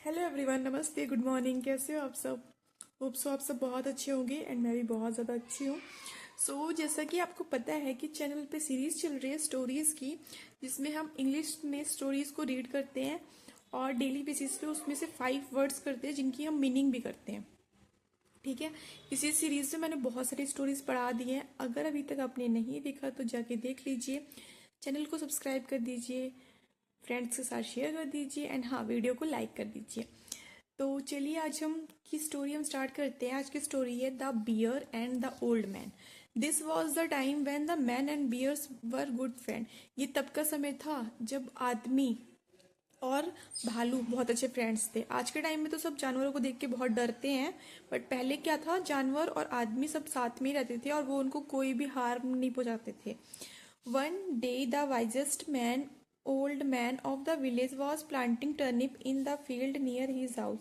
Hello everyone, नमस्ते, good morning. कैसे हो आप सब? होप सो आप सब बहुत अच्छे होंगे एंड मैं भी बहुत ज़्यादा अच्छी हूँ। जैसा कि आपको पता है कि चैनल पे सीरीज़ चल रही है स्टोरीज़ की, जिसमें हम इंग्लिश में स्टोरीज़ को रीड करते हैं और डेली बेसिस पे उसमें से 5 वर्ड्स करते हैं जिनकी हम मीनिंग भी करते हैं। ठीक है। इसी सीरीज़ में मैंने बहुत सारी स्टोरीज़ पढ़ा दी हैं। अगर अभी तक आपने नहीं देखा तो जाके देख लीजिए। चैनल को सब्सक्राइब कर दीजिए, फ्रेंड्स के साथ शेयर कर दीजिए एंड हाँ, वीडियो को लाइक कर दीजिए। तो चलिए आज हम की स्टोरी हम स्टार्ट करते हैं। आज की स्टोरी है the bear and the old man. This was the time when the man and bears were good friend. ये तब का समय था जब आदमी और भालू बहुत अच्छे फ्रेंड्स थे। आज के टाइम में तो सब जानवरों को देख के बहुत डरते हैं, बट पहले क्या था, जानवर और आदमी सब साथ में ही रहते थे और वो उनको कोई भी हार्म नहीं पहुंचाते थे। One day the wisest man old man of the village was planting turnip in the field near his house.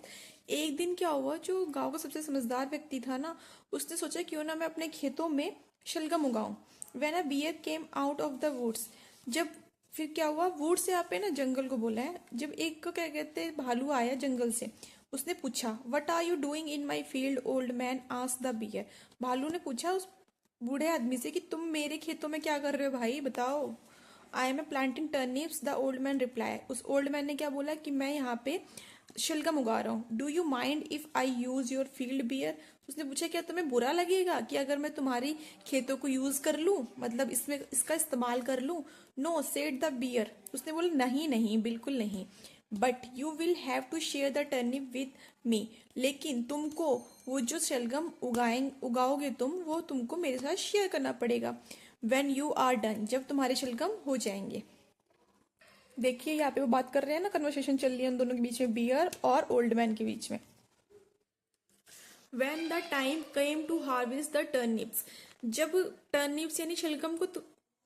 एक दिन क्या हुआ, जो गांव का सबसे समझदार व्यक्ति था ना, उसने सोचा क्यों ना मैं अपने खेतों में शलगम उगाऊं। When a bear came out of the woods. जब फिर क्या हुआ, वुड से यहाँ पे ना जंगल को बोला है। जब एक को क्या कहते हैं, भालू आया जंगल से, उसने पूछा what are you doing in my field old man asked the bear. भालू ने पूछा उस बूढ़े आदमी से कि तुम मेरे खेतों में क्या कर रहे हो भाई, बताओ। I am a planting turnips, the old man reply. उस ओल्ड मैन ने क्या बोला कि मैं यहाँ पे शलगम उगा रहा हूँ। Do you mind if I use your field bear. उसने पूछा क्या तुम्हें बुरा लगेगा कि अगर मैं तुम्हारी खेतों को यूज कर लूं, मतलब इसमें इसका इस्तेमाल कर लूं। No said the bear. उसने बोला नहीं नहीं, बिल्कुल नहीं। But you will have to share the turnip with me. लेकिन तुमको वो जो शलगम उगाओगे तुम, वो तुमको मेरे साथ शेयर करना पड़ेगा। वेन यू आर डन, जब तुम्हारे शलगम हो जाएंगे। देखिए यहाँ पे वो बात कर रहे हैं ना, कन्वर्सेशन चल रही है उन दोनों के बीच में, बियर और ओल्ड मैन के बीच में। When the time came to harvest the turnips. जब टर्निप्स यानी शलगम को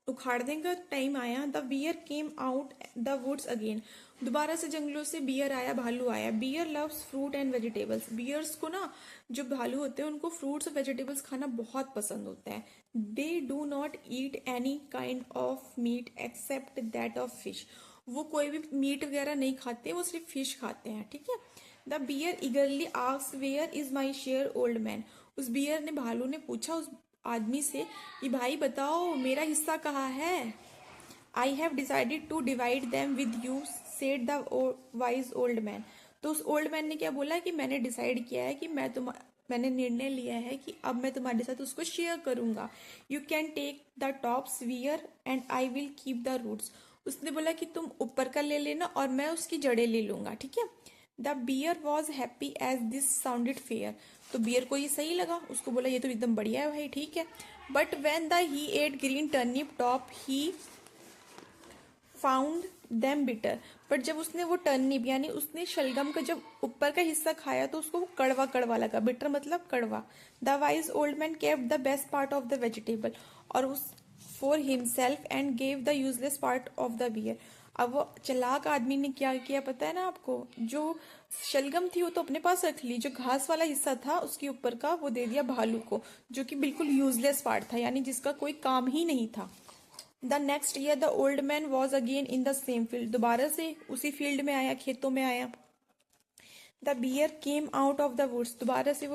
उखाड़ने का टाइम आया, the bear came out the woods again. दोबारा से जंगलों से बियर आया, भालू आया। Bear loves fruit and vegetables. Bears को ना, जो भालू होते हैं उनको फ्रूट्स और वेजिटेबल्स खाना बहुत पसंद होता है। They do not eat any kind of meat except that of fish. वो कोई भी मीट वगैरह नहीं खाते, वो सिर्फ फिश खाते हैं। ठीक है। The bear eagerly asked where is my share old man. उस बियर ने, भालू ने पूछा उस आदमी से कि भाई बताओ मेरा हिस्सा कहाँ है। I have decided to divide them with you, said the wise old man. तो उस ओल्ड मैन ने क्या बोला कि मैंने डिसाइड किया है कि मैंने निर्णय लिया है कि अब मैं तुम्हारे साथ उसको शेयर करूंगा। You can take the tops where and I will keep the roots. उसने बोला कि तुम ऊपर का ले लेना और मैं उसकी जड़ें ले लूंगा। ठीक है। The bear was happy as this sounded fair. तो बियर को ये सही लगा, उसको बोला ये तो एकदम बढ़िया है भाई, ठीक है। But when the he ate green turnip top he found them bitter. But जब उसने वो टर्निप यानी उसने शलगम का जब ऊपर का हिस्सा खाया तो उसको वो कड़वा कड़वा लगा। बिटर मतलब कड़वा। The wise old man kept the best part of the vegetable और उस for himself and gave the useless part of the bear. अब वो चालाक आदमी ने क्या किया पता है ना आपको, जो शलगम थी वो तो अपने पास रख ली, जो घास वाला हिस्सा था उसके ऊपर का वो दे दिया भालू को, जो कि बिल्कुल यूजलेस पार्ट था, यानी जिसका कोई काम ही नहीं था। The next year the old man was again in the same field. दोबारा से उसी फील्ड में आया, खेतों में आया। The bear came out of the woods. दोबारा से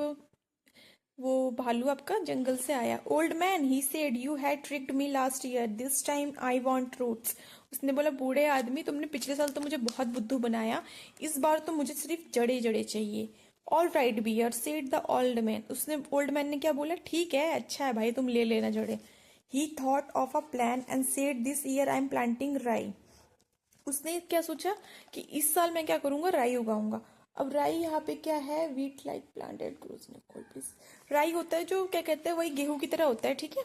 वो भालू आपका जंगल से आया। Old man he said you had tricked me last year, this time I want roots. उसने बोला बूढ़े आदमी, तुमने पिछले साल तो मुझे बहुत बुद्धू बनाया, इस बार तो मुझे सिर्फ जड़े जड़े चाहिए। All right bear, said the old man. उसने, ओल्ड मैन ने क्या बोला, ठीक है, अच्छा है भाई, तुम ले लेना जड़े। ही thought of a plan and said this year I am planting राई। उसने क्या सोचा कि इस साल मैं क्या करूंगा, राई उगाऊंगा। अब राई यहाँ पे क्या है, wheat like planted grows in please. राई होता है जो क्या कहते हैं, वही गेहूं की तरह होता है। ठीक है।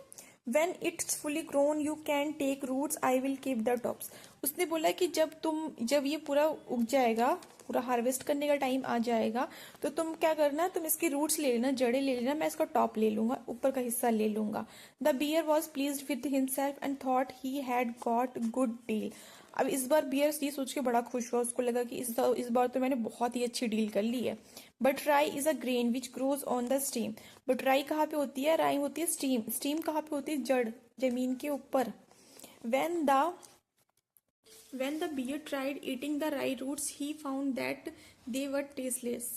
When it's fully grown you can take roots, I will keep the tops. उसने बोला कि जब ये पूरा उग जाएगा, पूरा हार्वेस्ट करने का टाइम आ जाएगा, तो तुम क्या करना, तुम इसकी रूट्स ले लेना, जड़े ले लेना, मैं इसका टॉप ले लूंगा, ऊपर का हिस्सा ले लूंगा। The bear was pleased with himself and thought he had got good deal. अब इस बार बियर ये सोच के बड़ा खुश हुआ, उसको लगा कि इस बार तो मैंने बहुत ही अच्छी डील कर ली है। बट राई is a grain which grows on the steam. But राई कहाँ पे होती है, राई होती है स्टीम। स्टीम कहाँ पे होती है, जड़, जमीन के ऊपर। When the When the bear tried eating the rye roots, he found that they were tasteless.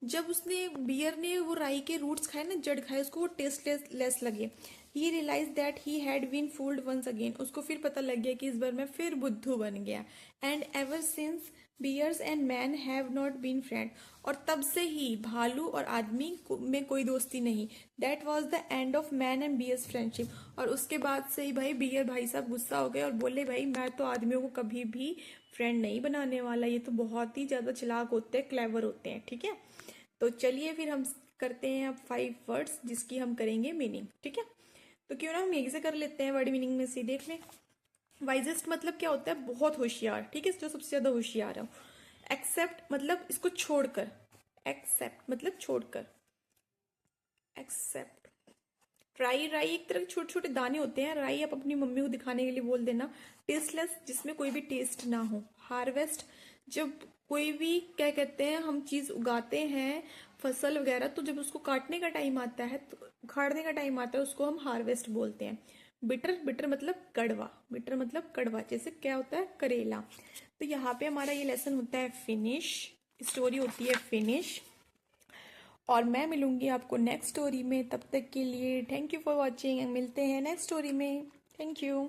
जब उसने बियर ने वो राई के रूट्स खाए ना, जड़ खाए, उसको वो टेस्टलेस लगे. He realise that he had been fooled once again. उसको फिर पता लग गया कि इस बार मैं फिर बुद्धू बन गया. And ever since bears and man have not been friend. और तब से ही भालू और आदमी में कोई दोस्ती नहीं. That was the end of man and bear's friendship. और उसके बाद से ही भाई बियर भाई साहब गुस्सा हो गए और बोले भाई मैं तो आदमियों को कभी भी फ्रेंड नहीं बनाने वाला, ये तो बहुत ही ज्यादा चालाक होते हैं, क्लेवर होते हैं. ठीक है, तो चलिए फिर हम करते हैं अब 5 वर्ड्स जिसकी हम करेंगे मीनिंग. ठीक है, तो क्यों ना हम यही से कर लेते हैं वर्ड मीनिंग में से. देख लें. वाइजेस्ट मतलब क्या होता है, बहुत होशियार. ठीक है, जो सबसे ज्यादा होशियार है. एक्सेप्ट मतलब इसको छोड़कर. एक्सेप्ट मतलब छोड़कर. एक्सेप्ट. राई, राई एक तरह के छोटे छोटे दाने होते हैं. राई आप अपनी मम्मी को दिखाने के लिए बोल देना. टेस्टलेस जिसमें कोई भी टेस्ट ना हो. हार्वेस्ट जब कोई भी क्या कहते हैं हम चीज उगाते हैं फसल वगैरह, तो जब उसको काटने का टाइम आता है, तो उखाड़ने का टाइम आता है, उसको हम हार्वेस्ट बोलते हैं. बिटर, बिटर मतलब कड़वा. बिटर मतलब कड़वा. जैसे क्या होता है, करेला. तो यहाँ पे हमारा ये लेसन होता है फिनिश. स्टोरी होती है फिनिश. और मैं मिलूंगी आपको नेक्स्ट स्टोरी में. तब तक के लिए थैंक यू फॉर वॉचिंग. मिलते हैं नेक्स्ट स्टोरी में. Thank you.